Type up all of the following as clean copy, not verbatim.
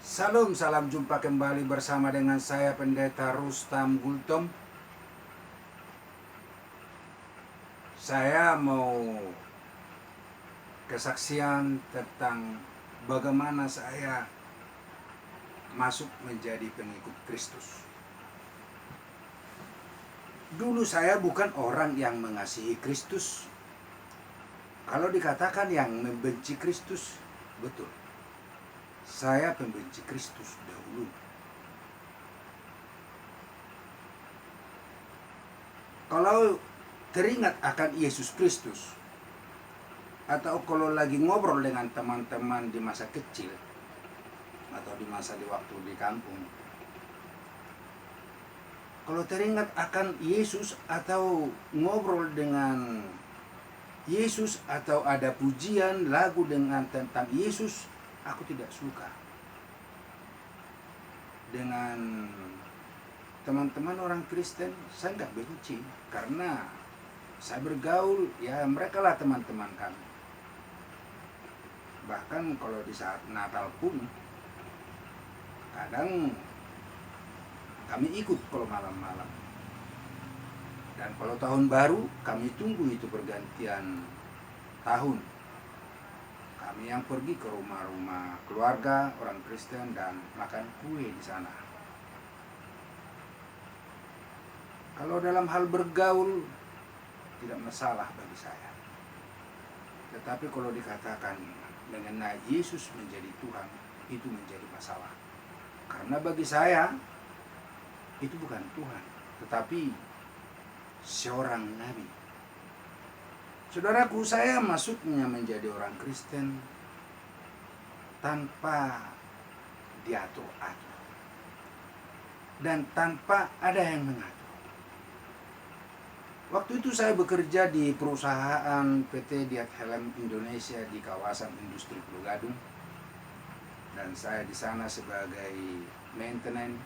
Salam, salam jumpa kembali bersama dengan saya Pendeta Rustam Gultom. Saya mau kesaksian tentang bagaimana saya masuk menjadi pengikut Kristus. Dulu saya bukan orang yang mengasihi Kristus. Kalau dikatakan yang membenci Kristus, betul. Saya pembenci Kristus dahulu. Kalau teringat akan Yesus Kristus, atau kalau lagi ngobrol dengan teman-teman di masa kecil, atau di waktu di kampung, kalau teringat akan Yesus atau ngobrol dengan Yesus atau ada pujian lagu dengan tentang Yesus, aku tidak suka. Dengan teman-teman orang Kristen, saya nggak benci karena saya bergaul, ya mereka lah teman-teman kami. Bahkan kalau di saat Natal pun kadang kami ikut kalau malam-malam. Dan kalau tahun baru kami tunggu itu pergantian tahun. Kami yang pergi ke rumah-rumah keluarga orang Kristen dan makan kue di sana. Kalau dalam hal bergaul tidak masalah bagi saya. Tetapi kalau dikatakan mengenai Yesus menjadi Tuhan, itu menjadi masalah. Karena bagi saya itu bukan Tuhan, tetapi seorang nabi. Saudaraku, saya masuknya menjadi orang Kristen tanpa diatur-atur dan tanpa ada yang mengatur. Waktu itu saya bekerja di perusahaan PT Diat Helm Indonesia di kawasan industri Pulau Gadung, dan saya di sana sebagai maintenance.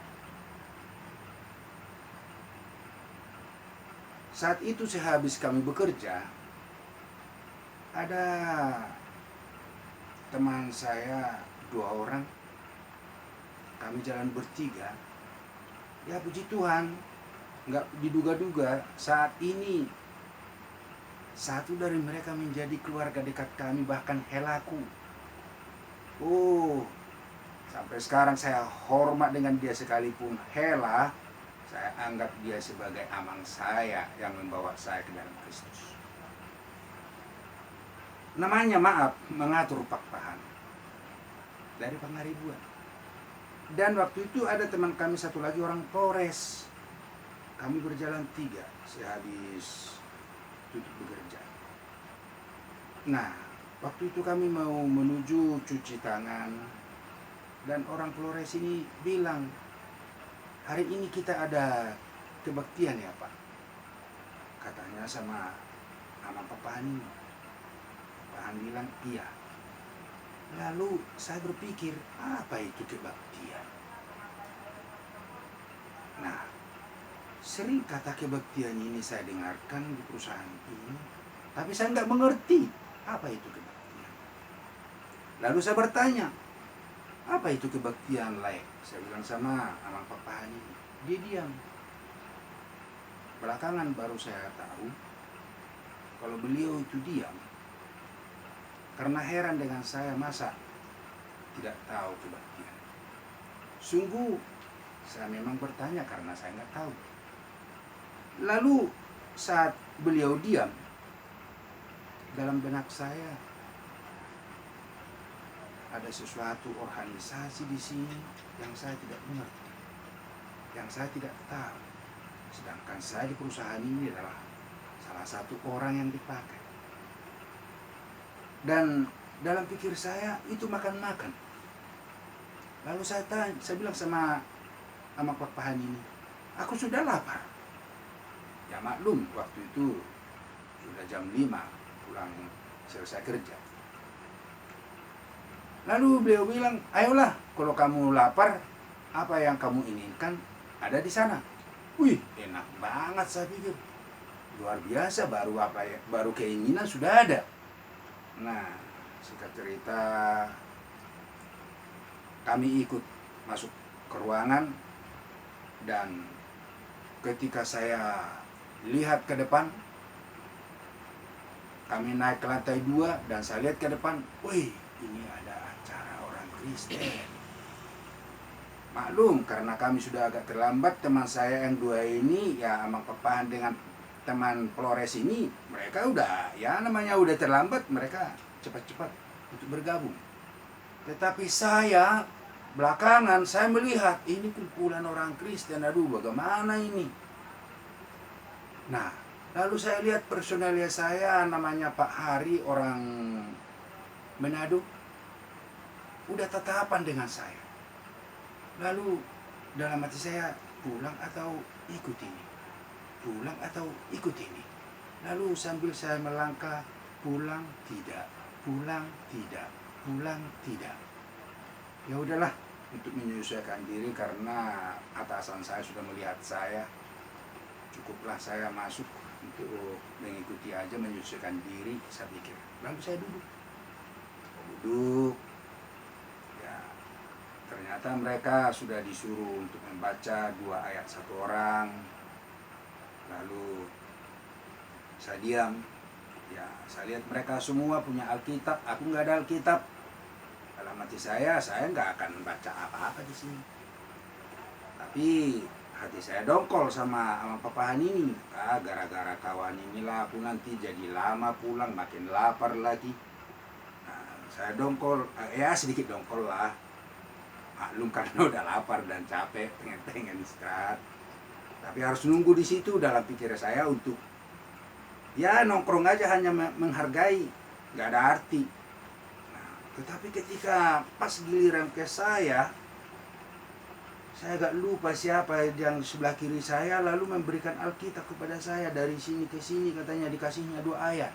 Saat itu sehabis kami bekerja, ada teman saya 2 orang, kami jalan bertiga. Ya puji Tuhan, nggak diduga-duga saat ini satu dari mereka menjadi keluarga dekat kami, bahkan helaku. Sampai sekarang saya hormat dengan dia, sekalipun hela, saya anggap dia sebagai amang saya yang membawa saya ke dalam Kristus. Namanya, maaf, mengatur pakpahan dari Pangaribuan. Dan waktu itu ada teman kami satu lagi orang Polres. Kami berjalan 3 sehabis tutup bekerja. Nah, waktu itu kami mau menuju cuci tangan, dan orang Polres ini bilang, hari ini kita ada kebaktian ya Pak, katanya sama Papahan ini. Papahan bilang iya. Lalu saya berpikir, apa itu kebaktian? Nah, sering kata kebaktian ini saya dengarkan di perusahaan ini, tapi saya nggak mengerti apa itu kebaktian. Lalu saya bertanya, apa itu kebaktian lain? Saya bilang sama Amang Papahan ini. Dia diam. Belakangan baru saya tahu kalau beliau itu diam karena heran dengan saya, masa tidak tahu kebaktian. Sungguh saya memang bertanya karena saya nggak tahu. Lalu saat beliau diam, dalam benak saya ada sesuatu organisasi di sini yang saya tidak mengerti, yang saya tidak tahu. Sedangkan saya di perusahaan ini adalah salah satu orang yang dipakai. Dan dalam pikir saya itu makan-makan. Lalu saya bilang sama Papahan ini, aku sudah lapar. Ya maklum, waktu itu sudah jam 5 pulang selesai kerja. Lalu beliau bilang, ayolah, kalau kamu lapar, apa yang kamu inginkan ada di sana. Wih, enak banget saya pikir. Luar biasa, baru keinginan sudah ada. Nah, singkat cerita, kami ikut masuk ke ruangan, dan ketika saya lihat ke depan, kami naik ke lantai 2 dan saya lihat ke depan, wih, ini ada acara orang Kristen. Maklum, karena kami sudah agak terlambat, teman saya yang 2 ini, ya Amang Pepahan dengan teman Flores ini, mereka udah, ya namanya udah terlambat, mereka cepat-cepat untuk bergabung. Tetapi saya, belakangan saya melihat, ini kumpulan orang Kristen, aduh bagaimana ini. Nah, lalu saya lihat personelnya saya, namanya Pak Hari, orang Manado, udah tatapan dengan saya. Lalu dalam hati saya, pulang atau ikut ini? Pulang atau ikut ini? Lalu sambil saya melangkah, pulang tidak, pulang tidak, pulang tidak. Ya udahlah, untuk menyesuaikan diri karena atasan saya sudah melihat saya, cukuplah saya masuk untuk mengikuti aja, menyesuaikan diri, saya pikir. Lalu saya duduk. Ya, ternyata mereka sudah disuruh untuk membaca 2 ayat 1 orang. Lalu saya diam. Ya, saya lihat mereka semua punya Alkitab, aku nggak ada Alkitab. Dalam hati saya nggak akan baca apa-apa di sini. Tapi hati saya dongkol sama Papahan ini. Gara-gara kawan inilah aku nanti jadi lama pulang, makin lapar lagi. Nah, saya dongkol, ya sedikit dongkol lah. Maklum karena udah lapar dan capek, pengen istirahat. Tapi harus nunggu di situ dalam pikiran saya untuk ya nongkrong aja, hanya menghargai, nggak ada arti. Nah, tetapi ketika pas giliran ke saya agak lupa siapa yang sebelah kiri saya, lalu memberikan Alkitab kepada saya. Dari sini ke sini katanya dikasihnya 2 ayat.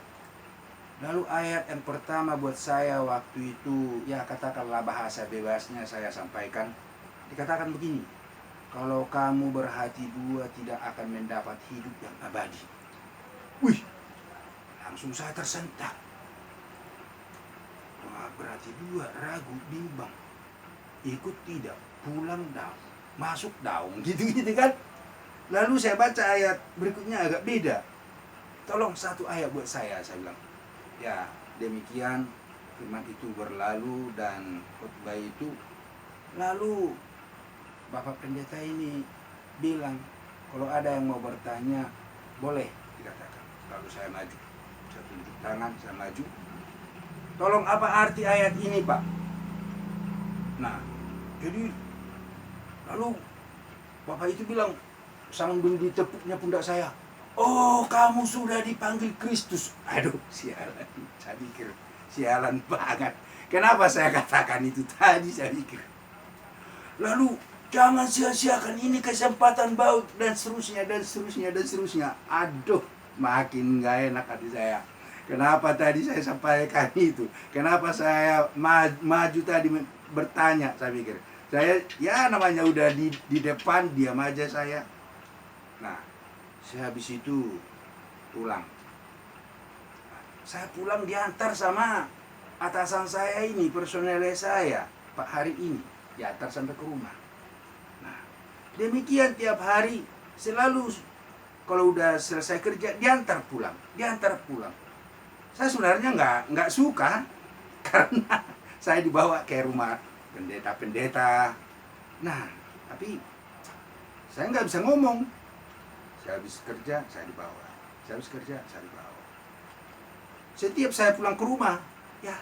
Lalu ayat yang pertama buat saya waktu itu, ya katakanlah bahasa bebasnya saya sampaikan, dikatakan begini: kalau kamu berhati 2 tidak akan mendapat hidup yang abadi. Wih, langsung saya tersentak. Wah, berarti 2, ragu, bimbang, ikut tidak, pulang daun, masuk daun, gitu-gitu kan. Lalu saya baca ayat berikutnya agak beda. Tolong 1 ayat buat saya bilang. Ya, demikian firman itu berlalu dan khotbah itu. Lalu Bapak Pendeta ini bilang, kalau ada yang mau bertanya, boleh dikatakan. Lalu saya maju, saya tunjuk tangan, saya maju. Tolong, apa arti ayat ini, Pak? Nah, jadi lalu Bapak itu bilang sambil ditepuknya pundak saya, oh, kamu sudah dipanggil Kristus. Aduh, sialan, saya pikir sialan banget. Kenapa saya katakan itu tadi, saya pikir. Lalu jangan sia-siakan ini kesempatan baut, dan seterusnya. Aduh, makin gak enak hati saya. Kenapa tadi saya sampaikan itu? Kenapa saya maju tadi bertanya, saya pikir. Saya, ya namanya udah di depan, diam aja saya. Nah, saya habis itu pulang. Saya pulang diantar sama atasan saya ini, personelnya saya, Pak Hari ini, diantar sampai ke rumah. Nah, demikian tiap hari, selalu kalau udah selesai kerja diantar pulang. Saya sebenarnya nggak suka karena saya dibawa ke rumah pendeta-pendeta. Nah, tapi saya nggak bisa ngomong. Saya habis kerja, saya dibawa. Setiap saya pulang ke rumah, ya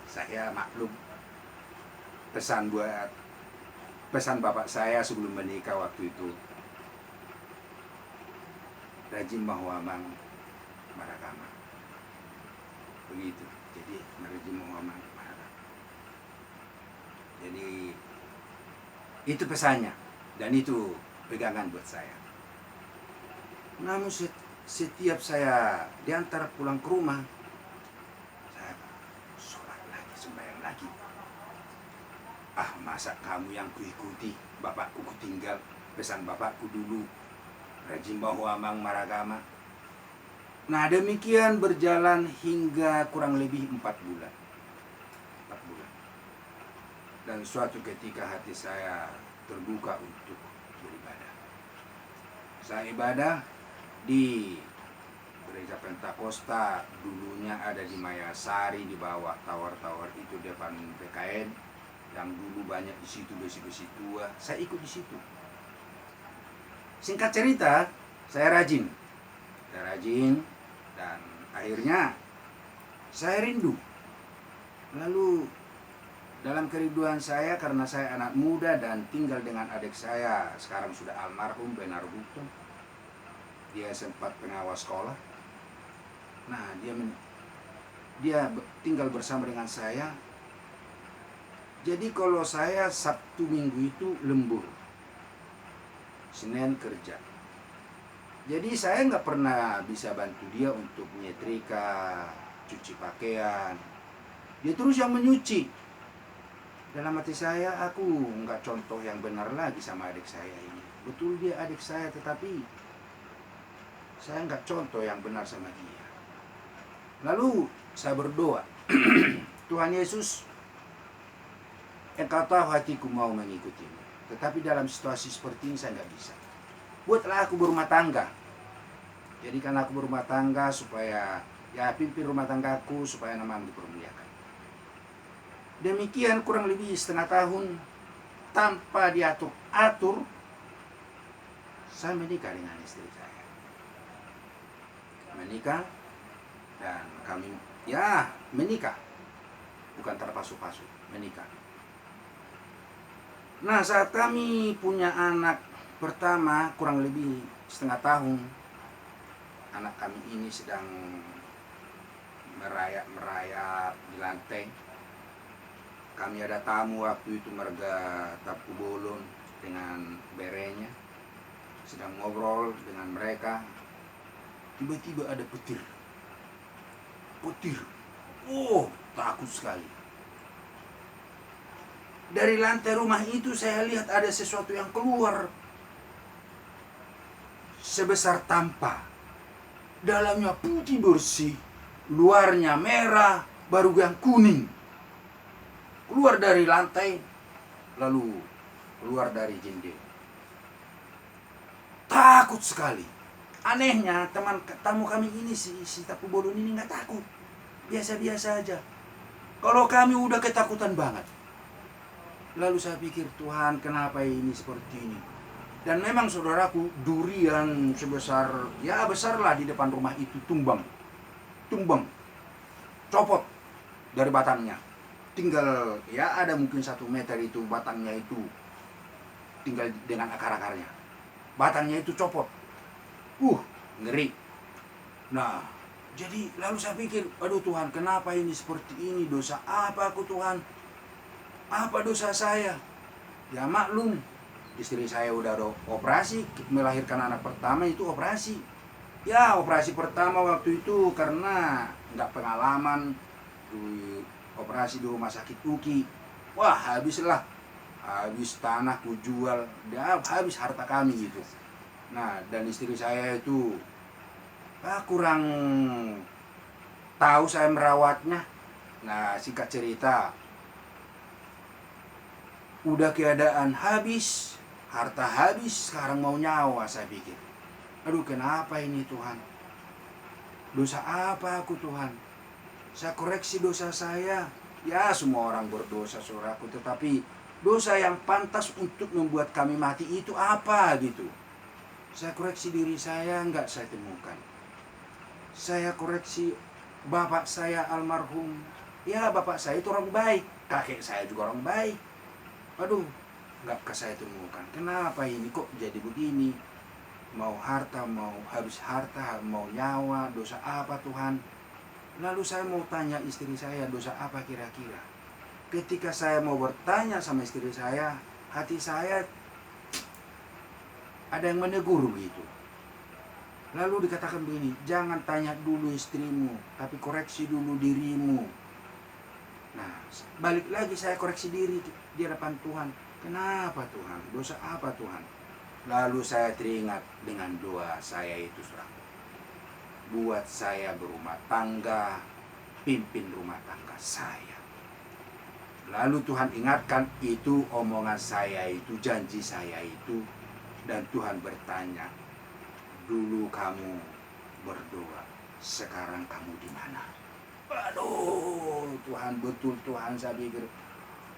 saya maklum. Pesan bapak saya sebelum menikah waktu itu, rajin mahwamang maragama. Begitu. Jadi rajin mahwamang maragama. Jadi itu pesannya, dan itu pegangan buat saya. Namun setiap saya diantar pulang ke rumah, saya sholat lagi, sembahyang lagi. Masa kamu yang kuikuti, bapakku kutinggal, pesan bapakku dulu, rajin mahwamang maragama. Nah, demikian berjalan hingga kurang lebih 4 bulan. Dan suatu ketika hati saya terbuka untuk beribadah. Saya ibadah di gereja Pentakosta, dulunya ada di Mayasari, di bawah tower-tower itu depan PKN, yang dulu banyak di situ besi-besi tua. Saya ikut di situ. Singkat cerita, saya rajin dan akhirnya saya rindu. Lalu dalam kerinduan saya, karena saya anak muda dan tinggal dengan adik saya, sekarang sudah almarhum Benar Bukton. Dia sempat pengawas sekolah. Nah, dia tinggal bersama dengan saya. Jadi kalau saya Sabtu Minggu itu lembur, Senin kerja. Jadi saya nggak pernah bisa bantu dia untuk nyetrika, cuci pakaian. Dia terus yang menyuci. Dalam hati saya, aku nggak contoh yang benar lagi sama adik saya ini. Betul dia adik saya, tetapi saya nggak contoh yang benar sama dia. Lalu saya berdoa, Tuhan Yesus, Engkau tahu hatiku mau mengikutimu. Tetapi dalam situasi seperti ini saya nggak bisa. Buatlah aku berumah tangga. Jadikan aku berumah tangga supaya, pimpin rumah tanggaku supaya namamu dipermuliakan. Demikian kurang lebih setengah tahun tanpa diatur-atur, saya menikah dengan istri saya. Menikah dan kami menikah. Bukan terpasu-pasu, menikah. Nah, saat kami punya anak pertama kurang lebih setengah tahun, anak kami ini sedang merayap di lantai. Kami ada tamu waktu itu, marga Tapu Bolon dengan berenya, sedang ngobrol dengan mereka. Tiba-tiba ada petir. Oh, takut sekali. Dari lantai rumah itu saya lihat ada sesuatu yang keluar sebesar tampa. Dalamnya putih bersih, luarnya merah, baru yang kuning. Keluar dari lantai, lalu keluar dari jendela. Takut sekali. Anehnya tamu kami ini, si Tapu Bolon ini nggak takut. Biasa-biasa aja. Kalau kami udah ketakutan banget. Lalu saya pikir, Tuhan, kenapa ini seperti ini? Dan memang saudaraku, durian sebesar, besarlah di depan rumah itu tumbang. Copot dari batangnya. Tinggal ada mungkin 1 meter itu batangnya itu, tinggal dengan akar-akarnya. Batangnya itu copot. Ngeri. Nah, jadi lalu saya pikir, aduh Tuhan, kenapa ini seperti ini? Dosa apa aku, Tuhan? Apa dosa saya? Ya maklum, istri saya udah operasi, melahirkan anak pertama itu operasi. Operasi pertama waktu itu karena nggak pengalaman, operasi di rumah sakit UKI. Habis tanah ku jual, habis harta kami gitu. Nah, dan istri saya itu kurang tahu saya merawatnya. Nah, singkat cerita, udah keadaan habis, harta habis, sekarang mau nyawa. Saya pikir, aduh kenapa ini Tuhan? Dosa apa aku, Tuhan? Saya koreksi dosa saya. Semua orang berdosa, saudaraku, tetapi dosa yang pantas untuk membuat kami mati itu apa gitu? Saya koreksi diri saya, enggak saya temukan. Saya koreksi bapak saya almarhum. Bapak saya itu orang baik, kakek saya juga orang baik. Aduh, enggak saya temukan. Kenapa ini kok jadi begini? Mau harta, mau habis harta, mau nyawa, dosa apa Tuhan? Lalu saya mau tanya istri saya, dosa apa kira-kira? Ketika saya mau bertanya sama istri saya, hati saya ada yang menegur begitu. Lalu dikatakan begini, jangan tanya dulu istrimu, tapi koreksi dulu dirimu. Nah, balik lagi saya koreksi diri di hadapan Tuhan. Kenapa Tuhan? Dosa apa Tuhan? Lalu saya teringat dengan doa saya itu, saudara. Buat saya berumah tangga, pimpin rumah tangga saya. Lalu Tuhan ingatkan, itu omongan saya itu, janji saya itu. Dan Tuhan bertanya, dulu kamu berdoa, sekarang kamu di mana? Aduh, Tuhan, betul Tuhan, saya pikir,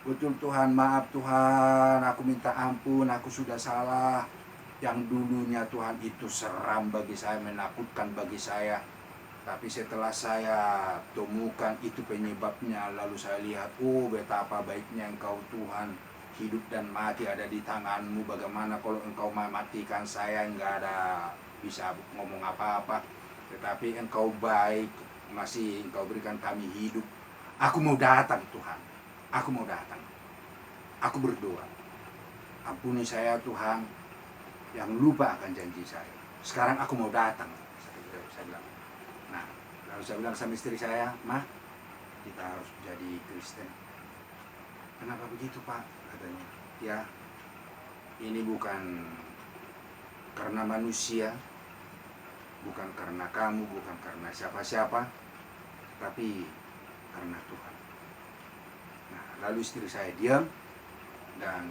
betul Tuhan, maaf Tuhan, aku minta ampun, aku sudah salah. Yang dulunya Tuhan itu seram bagi saya, menakutkan bagi saya. Tapi setelah saya temukan itu penyebabnya, lalu saya lihat, oh betapa baiknya Engkau Tuhan, hidup dan mati ada di tangan-Mu. Bagaimana kalau Engkau mematikan saya, enggak ada bisa ngomong apa-apa. Tetapi Engkau baik, masih Engkau berikan kami hidup. Aku mau datang Tuhan, aku mau datang. Aku berdoa, ampuni saya Tuhan yang lupa akan janji saya. Sekarang aku mau datang, saya bilang. Nah, lalu saya bilang sama istri saya, "Mah, kita harus jadi Kristen." "Kenapa begitu Pak?" katanya. "Ya, ini bukan karena manusia, bukan karena kamu, bukan karena siapa-siapa, tapi karena Tuhan." Nah, lalu istri saya diam, dan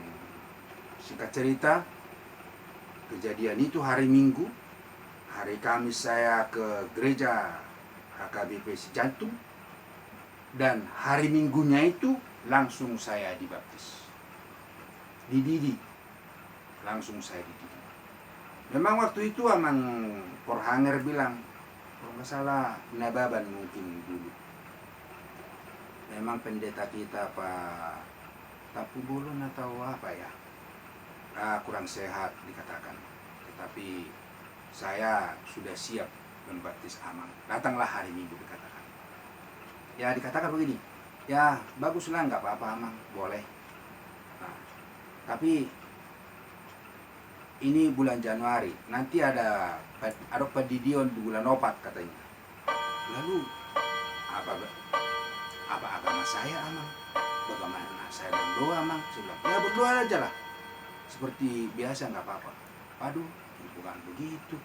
singkat cerita, kejadian itu hari Minggu. Hari Kamis saya ke gereja HKBP Jantung, dan hari Minggunya itu langsung saya dibaptis, dididik, langsung saya dididik. Memang waktu itu Amang Porhanger bilang, kalau nggak salah Nababan mungkin dulu, memang pendeta kita Pak Tapu Bolon atau apa ya, kurang sehat dikatakan. Tetapi saya sudah siap membaptis Amang. Datanglah hari Minggu dikatakan. Ya dikatakan begini, ya baguslah, nggak apa-apa Amang, boleh. Nah, tapi ini bulan Januari, nanti ada padidion di bulan Opat katanya. Lalu apa agama saya Amang? Bagaimana saya berdoa Amang? Saya bilang, ya berdoa aja lah, seperti biasa, nggak apa-apa. Aduh, bukan begitu.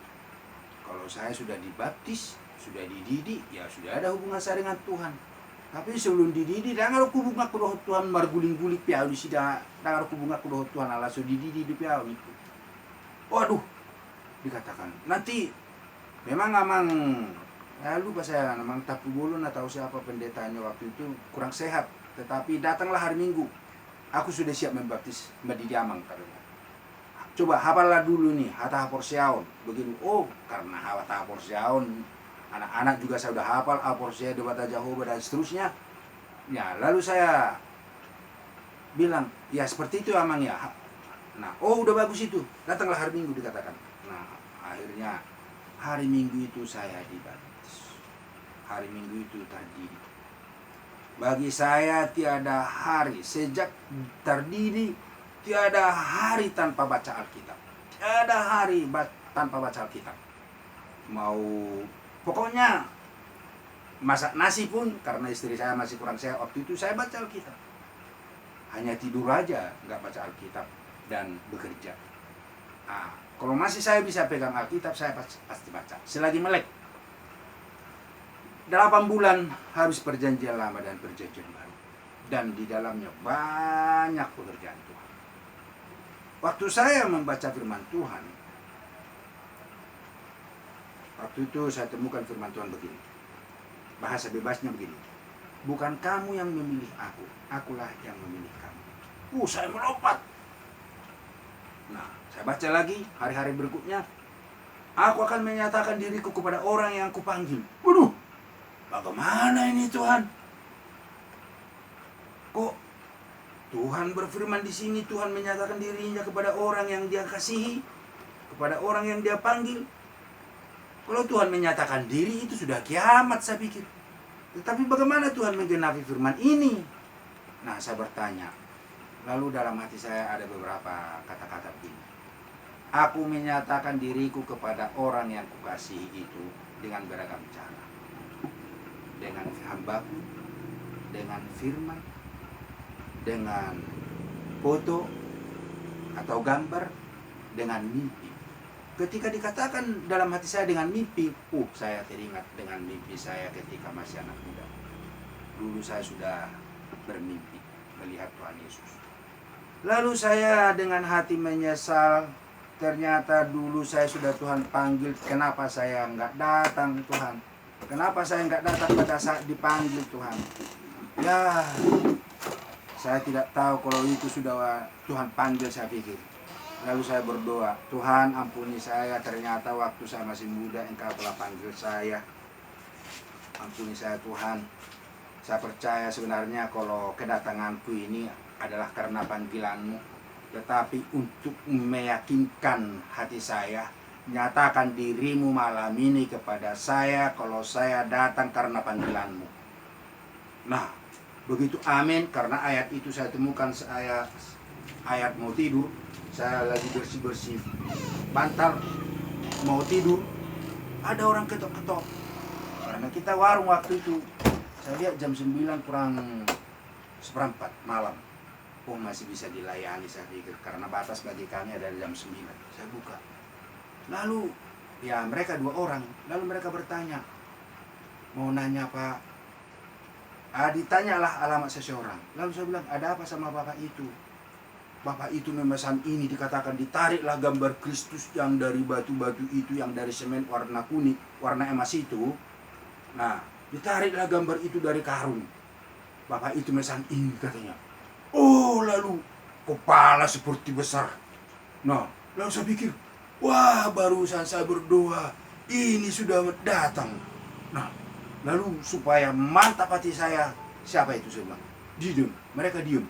Kalau saya sudah dibaptis, sudah dididik, ya sudah ada hubungan saya dengan Tuhan. Tapi sebelum dididik, jangan aku bunga kudoh Tuhan marguling-guling piau di sini. Jangan aku bunga kudoh Tuhan Allah sudah dididik di piau itu. Waduh, dikatakan nanti memang Amang, ya lupa saya, Amang Tapu Bolon atau siapa pendetanya waktu itu kurang sehat. Tetapi datanglah hari Minggu, aku sudah siap membaptis mendidik Amang katanya. Coba hafalah dulu nih, Hata Porsiaon. Begitu, oh karena Hata Porsiaon, anak-anak juga saya sudah hafal, Aporsia, Debata Jehovah, dan seterusnya. Ya, lalu saya bilang, ya seperti itu Amang ya. Nah, oh udah bagus itu, datanglah hari Minggu dikatakan. Nah, akhirnya hari Minggu itu saya dibaptis. Hari Minggu itu terdidik. Bagi saya tiada hari, sejak terdidik, tiada hari tanpa baca Alkitab. Tiada hari tanpa baca Alkitab. Mau pokoknya masak nasi pun, karena istri saya masih kurang sehat waktu itu, saya baca Alkitab. Hanya tidur aja nggak baca Alkitab dan bekerja. Nah, kalau masih saya bisa pegang Alkitab, saya pasti baca. Selagi melek. 8 bulan habis perjanjian lama dan perjanjian baru. Dan di dalamnya banyak pekerjaan Tuhan. Waktu saya membaca firman Tuhan, waktu itu saya temukan firman Tuhan begini. Bahasa bebasnya begini. Bukan kamu yang memilih aku, akulah yang memilih kamu. Saya melompat. Nah, saya baca lagi hari-hari berikutnya. Aku akan menyatakan diriku kepada orang yang kupanggil. Waduh, bagaimana ini Tuhan? Kok Tuhan berfirman di sini, Tuhan menyatakan dirinya kepada orang yang Dia kasihi, kepada orang yang Dia panggil. Kalau Tuhan menyatakan diri, itu sudah kiamat saya pikir. Tetapi bagaimana Tuhan menggenapi firman ini? Nah, saya bertanya. Lalu dalam hati saya ada beberapa kata-kata begini. Aku menyatakan diriku kepada orang yang kukasihi itu dengan beragam cara. Dengan hambaku, dengan firman, dengan foto atau gambar, dengan mimpi. Ketika dikatakan dalam hati saya dengan mimpi, saya teringat dengan mimpi saya ketika masih anak muda. Dulu saya sudah bermimpi. melihat Tuhan Yesus. Lalu saya dengan hati menyesal. Ternyata dulu saya sudah Tuhan panggil, kenapa saya nggak datang Tuhan? Kenapa saya nggak datang pada saat dipanggil Tuhan? Ya, saya tidak tahu kalau itu sudah Tuhan panggil, saya pikir. Lalu saya berdoa, Tuhan ampuni saya, ternyata waktu saya masih muda Engkau telah panggil saya. Ampuni saya Tuhan. Saya percaya sebenarnya kalau kedatanganku ini adalah karena panggilan-Mu. Tetapi untuk meyakinkan hati saya, nyatakan diri-Mu malam ini kepada saya kalau saya datang karena panggilan-Mu. Nah, begitu amin, karena ayat itu saya temukan, ayat mau tidur, saya lagi bersih-bersih bantal, mau tidur, ada orang ketok-ketok. Karena kita warung waktu itu, saya lihat jam 9 kurang seperempat malam. Oh, masih bisa dilayani, saya pikir, karena batas bagi kami ada jam 9. Saya buka. Lalu, ya mereka 2 orang. Lalu mereka bertanya, mau nanya Pak. Ditanyalah alamat seseorang. Lalu saya bilang, ada apa sama Bapak itu? Bapak itu memesan ini, dikatakan ditariklah gambar Kristus yang dari batu-batu itu, yang dari semen warna kuning, warna emas itu. Nah, ditariklah gambar itu dari karung. Bapak itu memesan ini katanya. Oh, lalu kepala seperti besar. Nah, lalu saya pikir, wah, barusan saya berdoa, ini sudah datang. Nah, lalu supaya mantap hati saya, siapa itu saya bilang? Diam, mereka diam.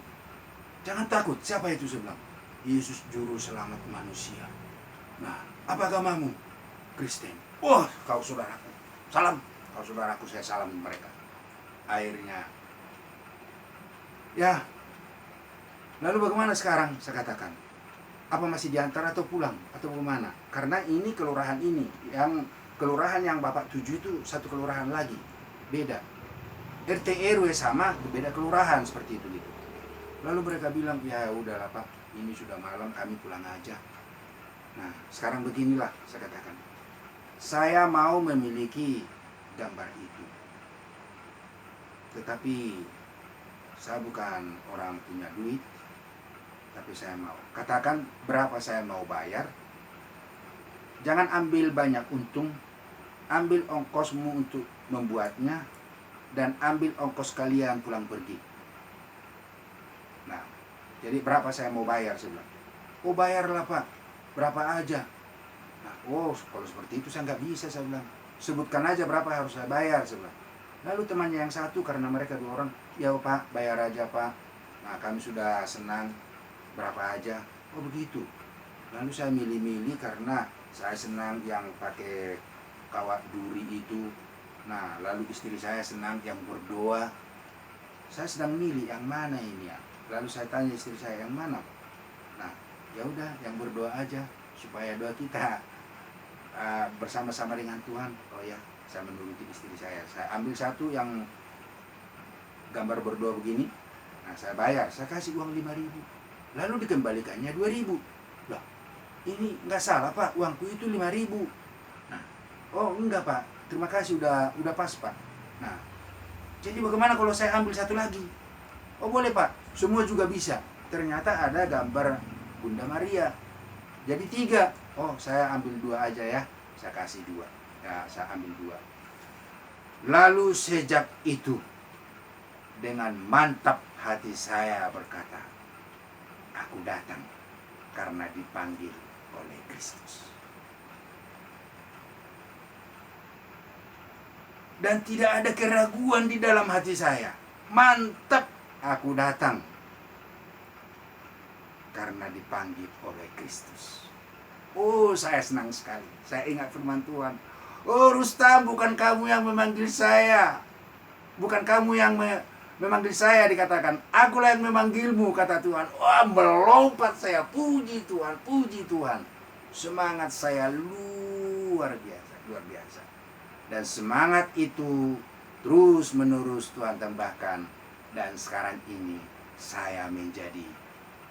Jangan takut, siapa itu saya bilang? Yesus juru selamat manusia. Nah, apa agamamu? Kristen. Wah, kau saudaraku. Salam, kau saudaraku, saya salam mereka. Akhirnya, ya. Lalu bagaimana sekarang? Saya katakan, apa masih diantar atau pulang atau bagaimana? Karena ini kelurahan ini, yang kelurahan yang Bapak tuju itu satu kelurahan lagi, beda. RT RW sama, beda kelurahan seperti itu gitu. Lalu mereka bilang, ya udahlah Pak, ini sudah malam, kami pulang aja. Nah, sekarang beginilah saya katakan, saya mau memiliki gambar itu, tetapi saya bukan orang punya duit. Tapi saya mau katakan berapa saya mau bayar. Jangan ambil banyak untung, ambil ongkosmu untuk membuatnya, dan ambil ongkos kalian pulang pergi. Nah, jadi berapa saya mau bayar, saya bilang. Oh, bayarlah Pak, berapa aja. Nah, oh, kalau seperti itu saya nggak bisa, saya bilang. Sebutkan aja berapa harus saya bayar, saya bilang. Lalu temannya yang satu, karena mereka 2 orang, ya Pak, bayar aja Pak. Nah, kami sudah senang, berapa aja. Oh begitu. Lalu saya milih-milih karena saya senang yang pakai kawat duri itu. Nah, lalu istri saya senang yang berdoa. Saya sedang milih yang mana ini ya. Lalu saya tanya istri saya, yang mana? Nah, ya udah, yang berdoa aja supaya doa kita bersama-sama dengan Tuhan. Oh ya, saya menuruti istri saya. Saya ambil satu yang gambar berdoa begini. Nah, saya bayar, saya kasih uang 5.000. Lalu dikembalikannya 2.000. Lah, ini nggak salah Pak, uangku itu 5.000. Nah, oh enggak Pak, terima kasih, udah pas Pak. Nah, jadi bagaimana kalau saya ambil satu lagi? Oh boleh Pak, semua juga bisa. Ternyata ada gambar Bunda Maria. Jadi 3. Oh, saya ambil 2 aja ya, saya kasih 2. Ya, saya ambil 2. Lalu sejak itu, dengan mantap hati saya berkata, aku datang karena dipanggil oleh Kristus. Dan tidak ada keraguan di dalam hati saya. Mantap, aku datang karena dipanggil oleh Kristus. Oh, saya senang sekali. Saya ingat firman Tuhan. Oh, Rustam, bukan kamu yang memanggil saya. Bukan kamu yang memanggil saya, dikatakan, akulah yang memanggilmu, kata Tuhan. Wah, melompat saya, puji Tuhan, puji Tuhan. Semangat saya luar biasa, luar biasa. Dan semangat itu terus menerus Tuhan tambahkan. Dan sekarang ini saya menjadi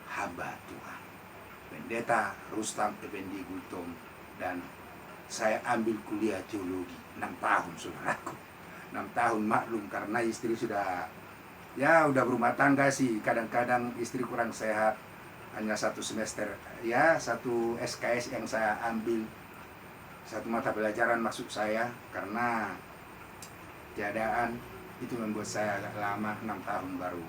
hamba Tuhan, Pendeta Rustam Effendi Gultom. Dan saya ambil kuliah teologi 6 tahun, saudaraku. 6 tahun, maklum karena istri sudah Ya udah berumah tangga sih, kadang-kadang istri kurang sehat, hanya 1 semester, ya 1 SKS yang saya ambil, 1 mata pelajaran maksud saya, karena keadaan itu membuat saya agak lama, 6 tahun baru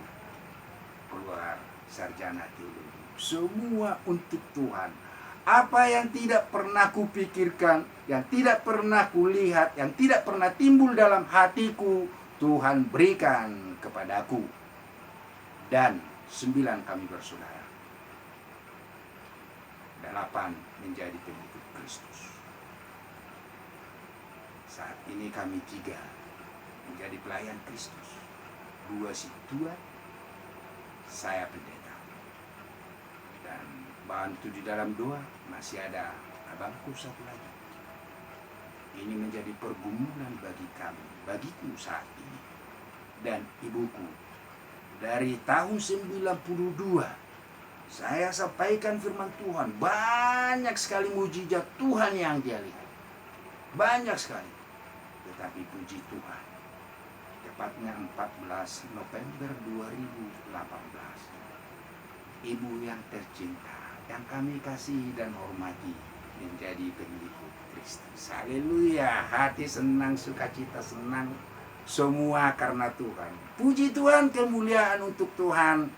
keluar sarjana teologi. Semua untuk Tuhan. Apa yang tidak pernah kupikirkan, yang tidak pernah kulihat, yang tidak pernah timbul dalam hatiku, Tuhan berikan kepadaku. Dan 9 kami bersaudara, 8 menjadi pengikut Kristus. Saat ini kami 3 menjadi pelayan Kristus. 2 si tua, saya pendeta. Dan bantu di dalam doa, masih ada abangku 1 lagi. Ini menjadi pergumulan bagi kami, bagiku saat ini. Dan ibuku, dari tahun 92, saya sampaikan firman Tuhan. Banyak sekali mujizat Tuhan yang dia lihat. Banyak sekali. Tetapi puji Tuhan, tepatnya 14 November 2018, ibu yang tercinta, yang kami kasih dan hormati, menjadi pengikut Kristus. Haleluya, hati senang, sukacita senang, semua karena Tuhan. Puji Tuhan, kemuliaan untuk Tuhan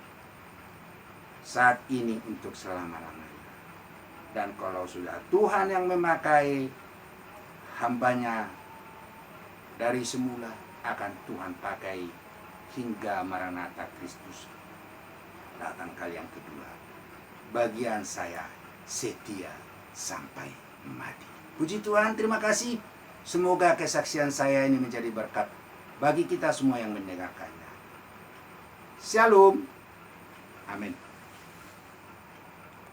saat ini untuk selama-lamanya. Dan kalau sudah Tuhan yang memakai hambanya dari semula, akan Tuhan pakai hingga Maranatha Kristus datang kali yang kedua. Bagian saya setia sampai mati. Puji Tuhan, terima kasih. Semoga kesaksian saya ini menjadi berkat bagi kita semua yang mendengarkannya. Shalom. Amin.